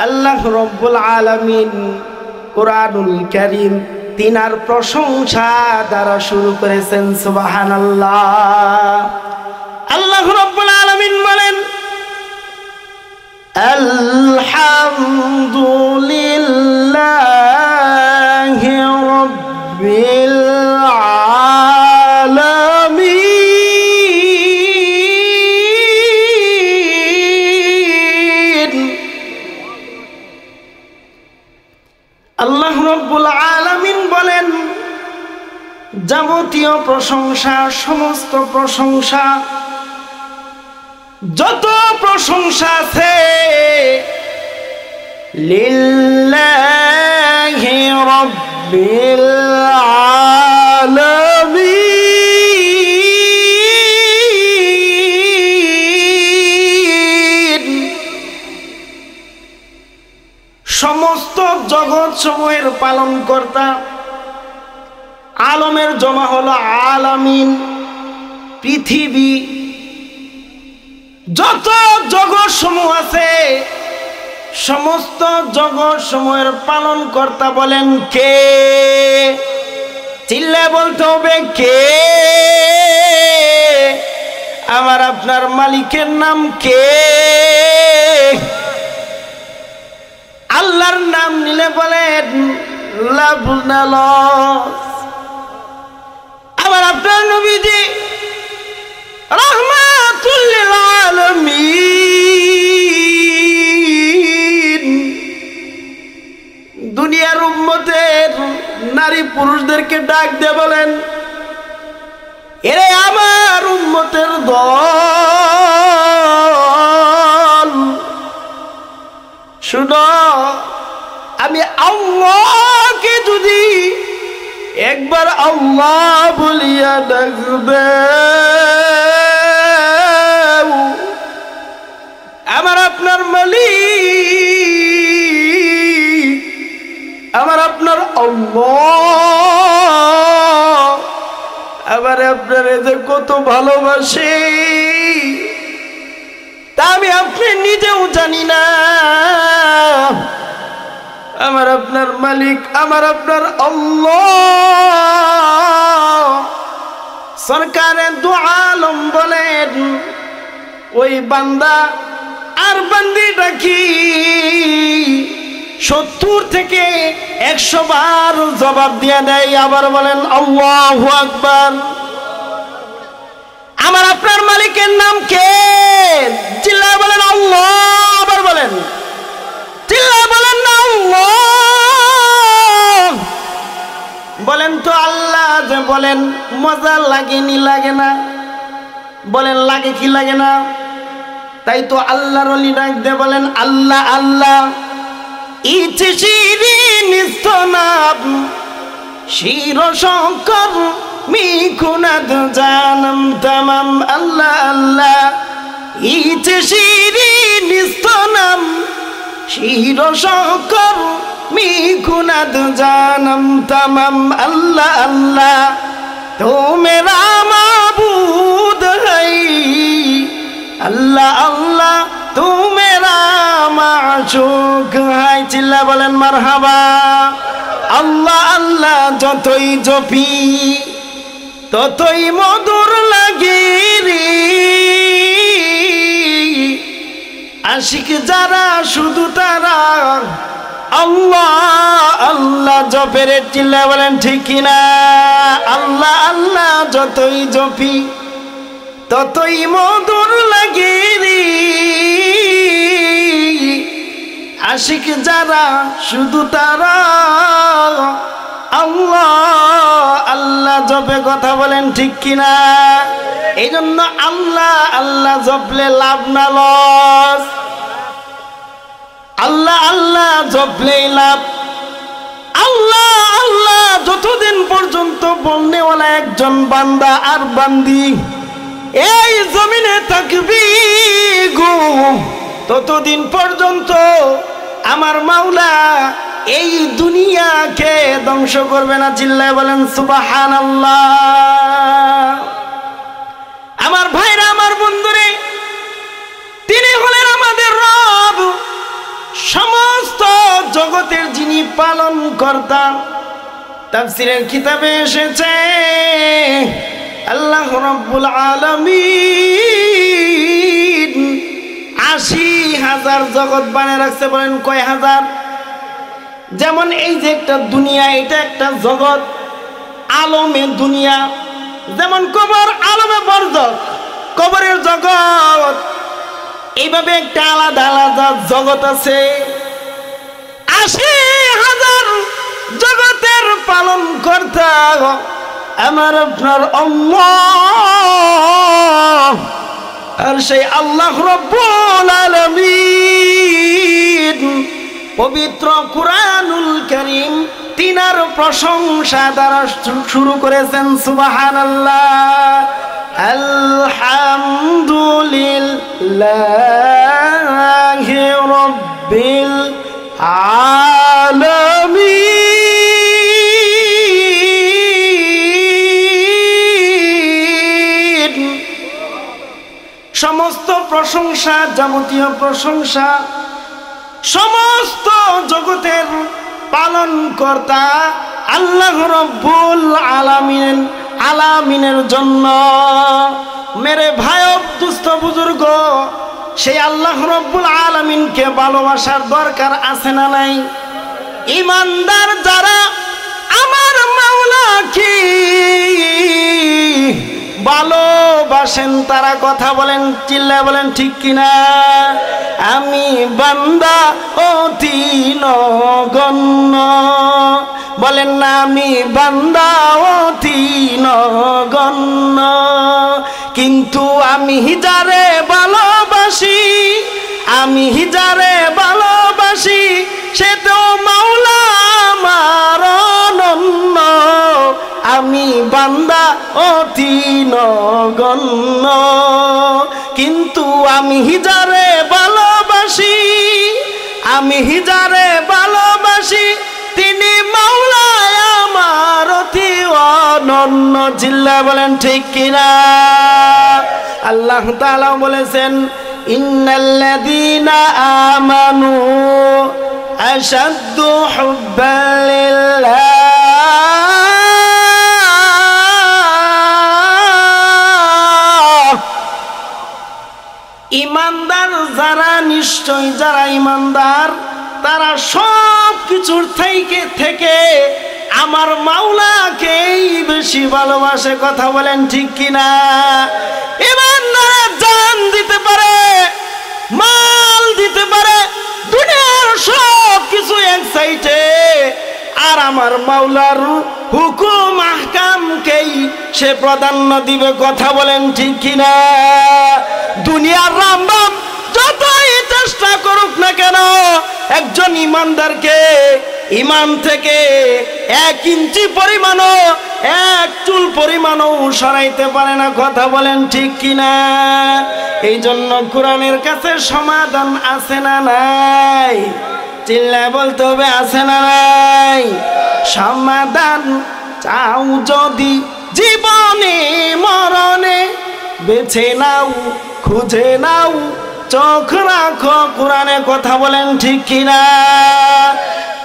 আল্লাহ রব্বুল আলামিন কুরআনুল কারীম তিনার প্রশংসা দ্বারা শুরু করেছেন। সুবহানাল্লাহ। আল্লাহ রব্বুল আলামিন বলেন আলহামদুলিল্লাহি রাব্বিল আলামিন। আল্লাহ রব্বুল আলামিন বলেন যাবতীয় প্রশংসা, সমস্ত প্রশংসা, যত প্রশংসা আছে লিল্লাহি রাব্বিল আলামিন। সমস্ত জগৎ সমূহের পালন কর্তা, আলমের জমা হলো আলামিন, পৃথিবী। যত জগৎ সমূহ আছে সমস্ত জগৎ সমূহের পালন কর্তা বলেন কে? চিল্লায় বলতে হবে কে? আমার আপনার মালিকের নাম কে? আল্লাহর নাম নিলে বলেন লাভ না লস। আমার আপনার নবীজি রাহমাতুল লিল আলামিন দুনিয়ার উম্মতের নারী পুরুষদেরকে ডাক দিয়ে বলেন এরে আমার উম্মতের দল, শুনো আমি আল্লাহকে যদি একবার আল্লাহ বলিয়া ডাকবে, আমার আপনার মালিক, আমার আপনার আল্লাহ আমার আপনার যে কত ভালোবাসে তা আমি আপনি নিজেও জানি না। আমার আপনার মালিক, আমার আপনার আল্লাহ সরকারে দু আলম বলেন ওই বান্দা আর বান্দিটা কি 70 থেকে 100 বার জবাব দিয়ে দেয়। আবার বলেন আল্লাহু আকবার। আমার আপনার মালিকের নাম কে? চিল্লায় বলেন আল্লাহ। আবার বলেন, চিল্লায় বলেন না আল্লাহ। বলেন তো আল্লাহ যে বলেন মজা লাগেনি? লাগে না? বলেন লাগে কি লাগে না? তাই তো আল্লাহর ওলি ডাক দিয়ে বলেন আল্লাহ আল্লাহ। ইচ্ছে শিরিন স্তনাব শির শঙ্কর মিখুনাদ জানম তামাম। আল্লাহ আল্লাহ। ইচ্ছে শিরিন স্তনাম শির শঙ্কর মিখুনাদ জানম তামাম। আল্লাহ আল্লাহ তো মেরা মাবুদ है। আল্লাহ আল্লাহ তু মেরা মাশুক है। চিল্লা বলেন মারহাবা। আল্লাহ আল্লাহ যতই জপি ততই মধুর লাগে রে। আশিক যারা শুধু তারা আল্লাহ আল্লাহ জপের। চিল্লা বলেন ঠিক কিনা? আল্লাহ আল্লাহ যতই জপি ততই মধুর লাগে রে। আশিক যারা শুধু তারা আল্লাহ আল্লাহ জপে। কথা বলেন ঠিক কিনা? এই জন্য আল্লাহ আল্লাহ জপলে লাভ না লস? আল্লাহ আল্লাহ জপলেই লাভ। আল্লাহ আল্লাহ যতদিন পর্যন্ত বলনেওয়ালা একজন বান্দা আর বান্দি এই জমিনে থাকবি গো, ততদিন পর্যন্ত আমার মাওলা এই দুনিয়াকে ধ্বংস করবে না। চিল্লায় বলেন সুবহানাল্লাহ। আমার ভাইরা, আমার বন্ধুরে, তিনি হলেন আমাদের রব। সময় জগতের যিনি পালন কর্তা। তাফসীরের কিতাবে এসেছে আল্লাহ রাব্বুল আলামিন ৮০,০০০ জগৎ বানিয়ে রাখছে। বলেন কয় হাজার? যেমন এই যে একটা দুনিয়া, এটা একটা জগৎ, আলমে দুনিয়া। যেমন কবর আলমে বরজখ, কবরের জগৎ, এইভাবে একটা আলাদা আলাদা জগৎ আছে। ৮০,০০০ জগতের পালন কর্তা আমার আপনার আল্লাহ। আর সেই আল্লাহ রাব্বুল আলামিন পবিত্র কুরআনুল কারীম তিনার প্রশংসা দ্বারা শুরু করেছেন। সুবহানাল্লাহ, আলহামদুলিল্লাহি রাব্বিল আলামিন। সমস্ত প্রশংসা, যাবতীয় প্রশংসা সমস্ত জগতের পালন কর্তা আল্লাহ রাব্বুল আলামিনের জন্য। মেরে ভাই দুস্থ বুজুর্গ, সেই আল্লাহ রাব্বুল আলামিনকে ভালোবাসার দরকার আছে না নাই? ঈমানদার যারা আমার মাওলাকে ভালোবাসেন তারা কথা বলেন, চিল্লায় বলেন ঠিক কিনা? আমি বান্দা অতি নগণ্য, বলেন না আমি বান্দা অতি নগণ্য, কিন্তু আমি যারে ভালোবাসি, আমি যারে ভালোবাসি সে তো মাওলা আমার অনন্য। আমি বান্দা অতি নগণ্য, কিন্তু আমি যারে ভালোবাসি, আমি যারে ভালোবাসি তিনি মাওলা আমার অতি অনন্য। জিল্লা বলেন ঠিক কিনা? আল্লাহ তাআলা বলেছেন ইন্নাল্লাযীনা আমানু আশাদ্দু হুব্বান লিল্লাহ। ইমানদার যারা, নিশ্চয় যারা ইমানদার তারা সব কিছুর থেকে আমার মাওলাকেই বেশি ভালোবাসে। কথা বলেন ঠিক কিনা? ইমানদার জান দিতে পারে, মাল দিতে পারে, দুনিয়ার সব কিছু এক সাইডে, আর আমার মাওলার হুকুম আহকামকেই সে প্রাধান্য দিবে। কথা বলেন ঠিক কিনা? দুনিয়ার রামবাম যতই চেষ্টা করুক না কেন, একজন ইমানদারকে ইমান থেকে 1 ইঞ্চি পরিমাণও, 1 চুল পরিমাণও সরাইতে পারে না। কথা বলেন ঠিক কিনা? এই জন্য কোরআনের কাছে সমাধান আছে না নাই? চিল্লায় বলতে হবে আছে না নাই? সমাধান চাও যদি জীবনে মরণে, বেছে নাও খুঁজে নাও, চোখ রাখো কোরআনে। কথা বলেন ঠিক কিনা?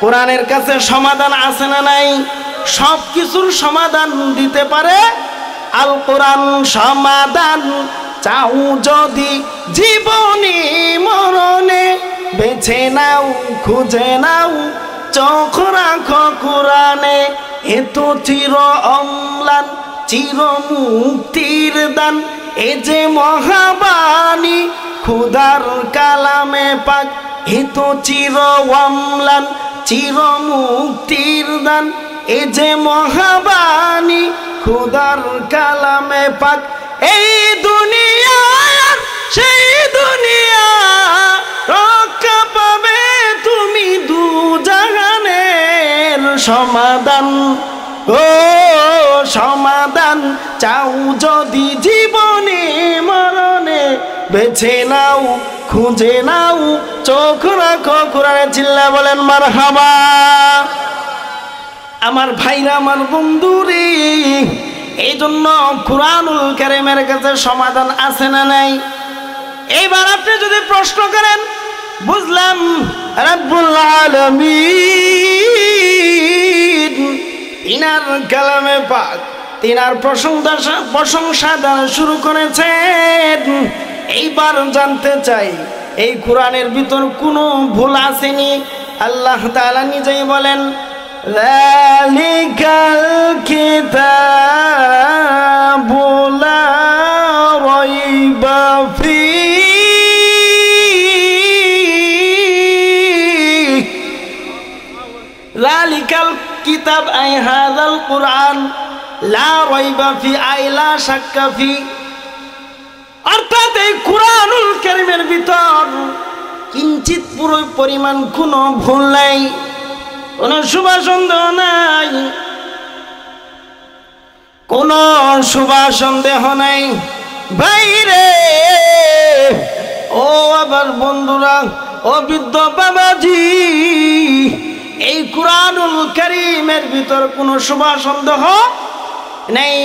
কোরআনের কাছে সমাধান আছে না নাই? সব কিছুর সমাধান দিতে পারে আল কোরআন। সমাধান চাও যদি জীবনে মরণে, বেছে নাও খুঁজে নাও, চোখ রাখো কোরআনে। এত চির অম্লান চির মুক্তির দান, এ যে মহাবাণী খুদার কালামে পাক। এত চির অম্লান চির মুক্তির দান, এ যে মহাবাণী খুদার কালামে পাক। এই দুনিয়া সেই দুনিয়া রক্ষা পাবে তুমি দু জাহানের সমাধান। ও সমাধান চাও যদি জীবনে মরণে, বেছে নাও খুঁজে নাও, চোখ রাখো কোরআনে। চিল্লা বলেন মারহাবা। আমার ভাইরা, আমার বন্ধুরে, এই জন্য কুরআনুল কারীমের কাছে সমাধান আছে না নাই? এইবার আপনি যদি প্রশ্ন করেন বুঝলাম রব্বুল আলামিন ইনার কালামে পাক তিনার প্রশংসা দ্বারা শুরু করেছেন। এইবার জানতে চাই এই কোরআনের ভিতর কোনো ভুল আসেনি? আল্লাহ তাআলা নিজেই বলেন যালিকাল কিতাবু লা রাইবা ফীহি যালিকাল কিতাব আই হাযাল কুরআন লা রাইবা ফি আই লা শাক্কা ফি। অর্থাৎ এই কুরআনুল কারীমের ভিতর কিঞ্চিত পুরো পরিমাণ কোনো ভুল নাই, কোনো শুভা সন্দেহ নাই, কোনো শুভা সন্দেহ নাই। বাইরে ও আবার বন্ধুরা, ও বৃদ্ধ বাবাজি, এই কুরআনুল কারীমের ভিতর কোনো শুভা সন্দেহ নেই।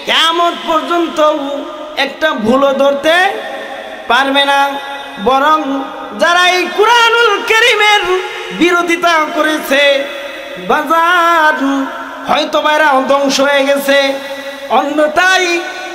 কিয়ামত পর্যন্ত একটা ভুলও ধরতে পারবে না। বরং যারা এই কুরআনুল কারীমের বিরোধিতা করেছে বাজার হয়তো এরা ধ্বংস হয়ে গেছে, অন্যথায়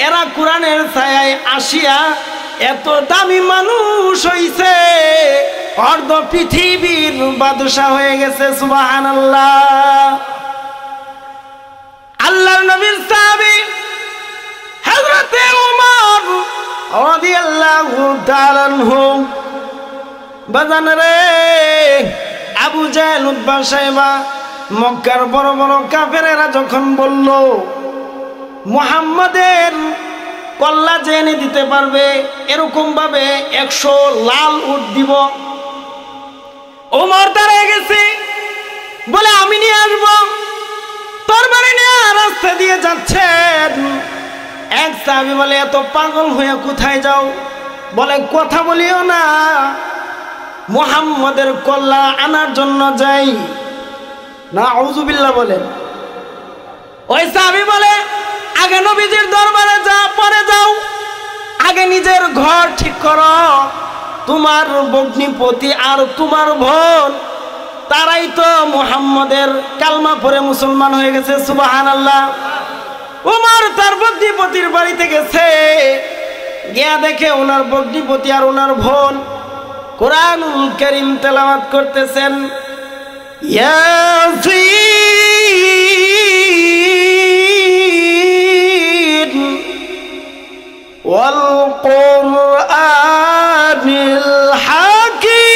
এরা কোরআনের ছায়ায় আসিয়া এত দামি মানুষ হইছে, অর্ধ পৃথিবীর বাদশা হয়ে গেছে। সুবহানাল্লাহ। আল্লাহর নবীর সাহাবী হযরত ওমর রাদিয়াল্লাহু তাআলা আনহু বাজান রে, আবু জাহেল উতবা সাইবা মক্কার বড় বড় কাফেরেরা যখন বলল মুহাম্মাদের কল্লা যে এনে দিতে পারবে এরকম ভাবে 100 লাল উট দিব, ওমর দাঁড়িয়ে গেছে বলে আমি নিয়ে আসবো। তরবারি নিয়ে রাস্তা দিয়ে যাচ্ছেন, এক সাহাবী বলে এত পাগল হয়ে কোথায় যাও? বলে কথা বলিও না, মুহাম্মাদের কল্লা আনার জন্য যাই। নাউযুবিল্লাহ বলেন। ওই সাহাবী বলে আগে নবীজির দরবারে যা, পরে যাও, আগে নিজের ঘর ঠিক করো। তোমার ভগ্নিপতি আর তোমার বোন তারাই তো মুহাম্মাদের কালমা পড়ে মুসলমান হয়ে গেছে। সুবহানাল্লাহ। ওমর তার ভগ্নিপতির বাড়িতে গেছে, গিয়া দেখে ওনার ভগ্নিপতি আর ওনার বোন কুরআনুল কারীম তেলাওয়াত করতেছেন। ইয়াসিন ওয়াল কুরআনিল হাকীম।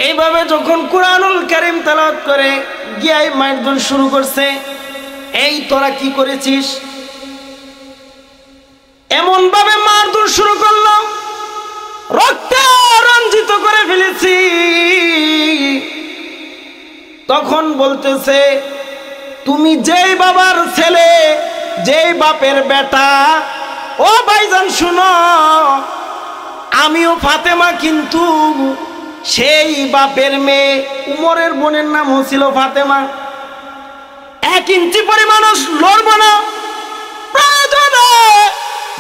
এইভাবে যখন কুরআনুল কারীম তেলাওয়াত করে গিয়াই মারধর শুরু করছে। এই তোরা কি করেছিস? এমন ভাবে মারধর শুরু করলো, রক্তে রঞ্জিত করে ফেলেছি। তখন বলতেছে তুমি যেই বাবার ছেলে, যেই বাপের বেটা, ও ভাইজান শুনো, আমিও ফাতেমা কিন্তু সেই বাপের মেয়ে। উমরের বোনের নাম ছিল ফাতেমা। 1 ইঞ্চি পরিমাণ লড়ব না, প্রয়োজনে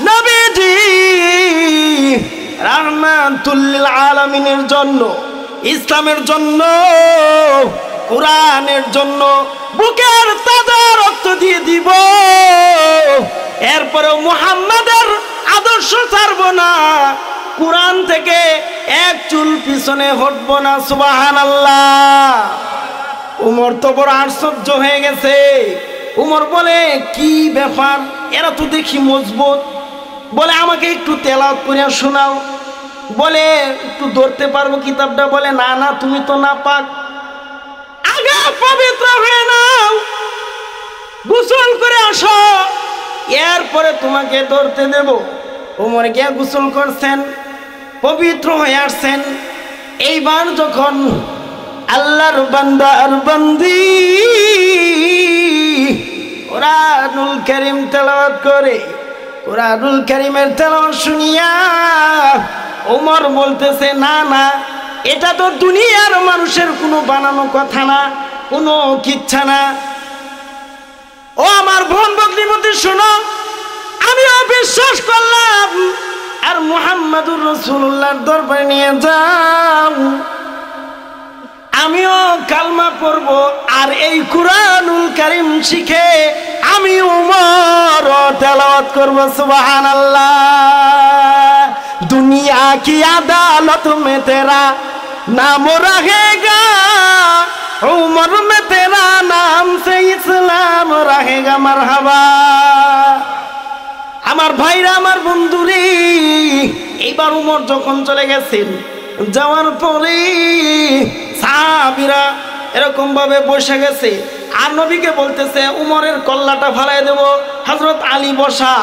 নবীজি রাহমাতুল লিল আলামিনের জন্য, ইসলামের জন্য, কোরআনের জন্য বুকের তাজা রক্ত দিয়ে দিব। এরপরেও মুহাম্মাদের আদর্শ ছাড়ব না, কোরআন থেকে এক চুল পিছনে হটব না। সুবহানাল্লাহ। উমর তো বড় আশ্চর্য হয়ে গেছে। উমর বলে কি ব্যাপার, এরা তো দেখি মজবুত। বলে আমাকে একটু তেলাওয়াত করে শোনাও। বলে একটু ধরতে পারবো কিতাবটা? বলে না না, তুমি তো নাপাক, আগে পবিত্র হয়ে নাও, গোসল করে আসো, এরপরে তোমাকে ধরতে দেব। উমর গিয়া গোসল করছেন, পবিত্র হয়ে আসছেন। এইবার যখন আল্লাহর বান্দা আর বান্দি কুরআনুল কারীম তেলাওয়াত করে, কুরআনুল কারীমের তেলাওয়াত শুনিয়া ওমর বলতেছে না না, এটা তো দুনিয়ার মানুষের কোনো বানানো কথা না, কোনো কিচ্ছা না। ও আমার বোন ভগ্নিপতি শোনো, আমিও বিশ্বাস করলাম আর মুহাম্মাদুর রাসূলুল্লাহর দরবারে নিয়ে যাও, আমিও কালমা পড়ব আর এই কুরআনুল কারীম শিখে আমি উমর তেলাওয়াত করব। সুবহানাল্লাহ। दुनिया की अदालत में तेरा नाम रहेगा, उमर में तेरा नाम से इस्लाम रहेगा। मरहबा। আমার ভাইরা, আমার বন্ধুরে, এইবার উমর যখন চলে গেছেন, যাওয়ার পরে সাহাবীরা এরকম ভাবে বসে গেছে আর নবীকে বলতেছে উমরের কল্লাটা ফালাই দেব। হযরত আলী বসা,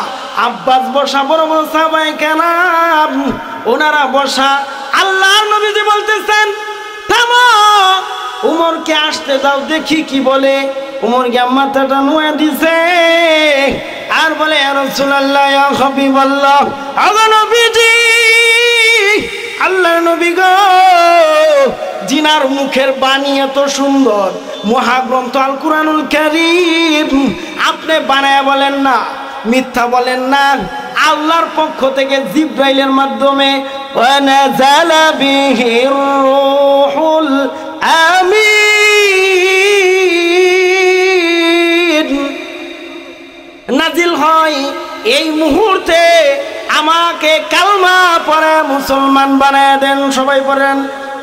আব্বাস বসা, বড় বড় সাহাবায়ে কেরাম ওনারা বসা। আল্লাহর নবীজি বলতেছেন থামো, উমরকে আসতে দাও, দেখি কি বলে। উমর গিয়ে মাথাটা নুয়ে দিছে আর বলে ইয়া রাসূলুল্লাহ, ইয়া হাবিবাল্লাহ, আগো নবীজি, আল্লাহর নবী গো, জিনার মুখের বাণী এত সুন্দর, মহাগ্রন্থ আল কুরআনুল কারীম আপনি বানায়া বলেন না, মিথ্যা বলেন না, আল্লাহর পক্ষ থেকে জিবরাইলের মাধ্যমে ওয়ানাযালা বিহির রূহুল আমিন নাজিল হয়। এই মুহূর্তে আমাকে কালমা পড়ে মুসলমান বানায় দেন। সবাই পড়েন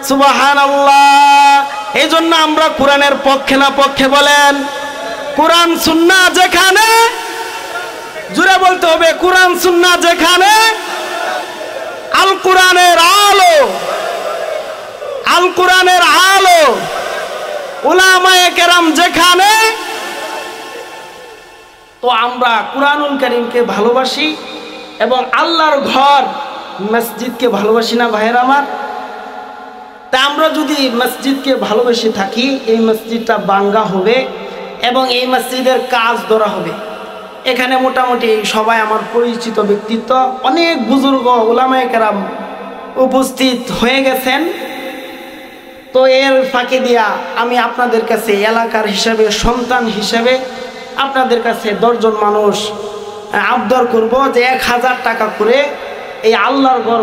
সুবহানাল্লাহ। এই জন্য আমরা কোরআনের পক্ষে না পক্ষে বলেন? কোরআন সুন্নাহ যেখানে, জোরে বলতে হবে, কোরআন সুন্নাহ যেখানে, আল কোরআনের আলো, আল কোরআনের আলো, উলামায়ে কেরাম যেখানে। তো আমরা কুরআনুল কারীমকে ভালোবাসি এবং আল্লাহর ঘর মসজিদকে ভালোবাসি না ভাইয়ের আমার? তা আমরা যদি মসজিদকে ভালোবেসে থাকি, এই মসজিদটা বাঙ্গা হবে এবং এই মসজিদের কাজ ধরা হবে। এখানে মোটামুটি সবাই আমার পরিচিত ব্যক্তিত্ব, অনেক বুজুর্গ উলামায়ে কেরাম উপস্থিত হয়ে গেছেন। তো এর ফাঁকে দিয়া আমি আপনাদের কাছে এলাকার হিসাবে, সন্তান হিসাবে আপনাদের কাছে 10 জন মানুষ আবদার করব যে 1000 টাকা করে এই আল্লাহর ঘর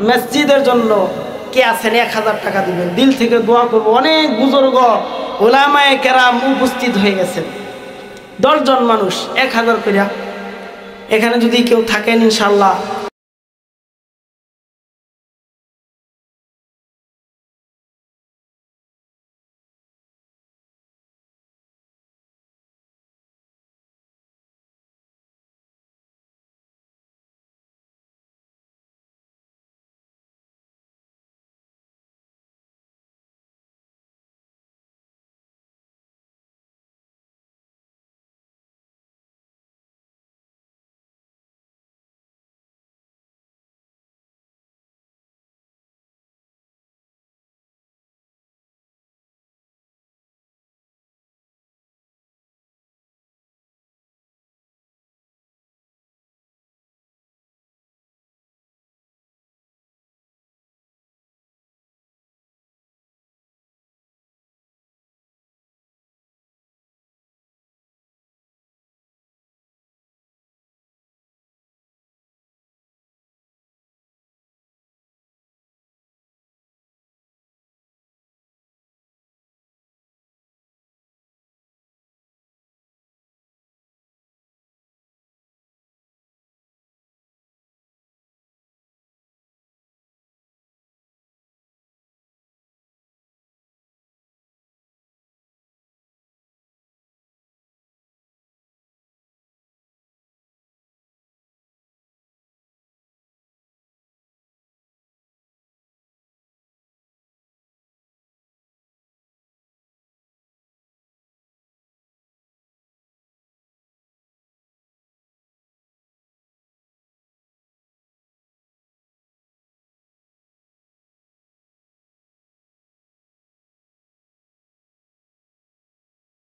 মসজিদের জন্য কে আছেন 1000 টাকা দিবেন। দিল থেকে দোয়া করব। অনেক বুজুর্গ উলামায়ে কেরাম উপস্থিত হয়ে গেছেন, 10 জন মানুষ 1000 করে। এখানে যদি কেউ থাকেন ইনশাআল্লাহ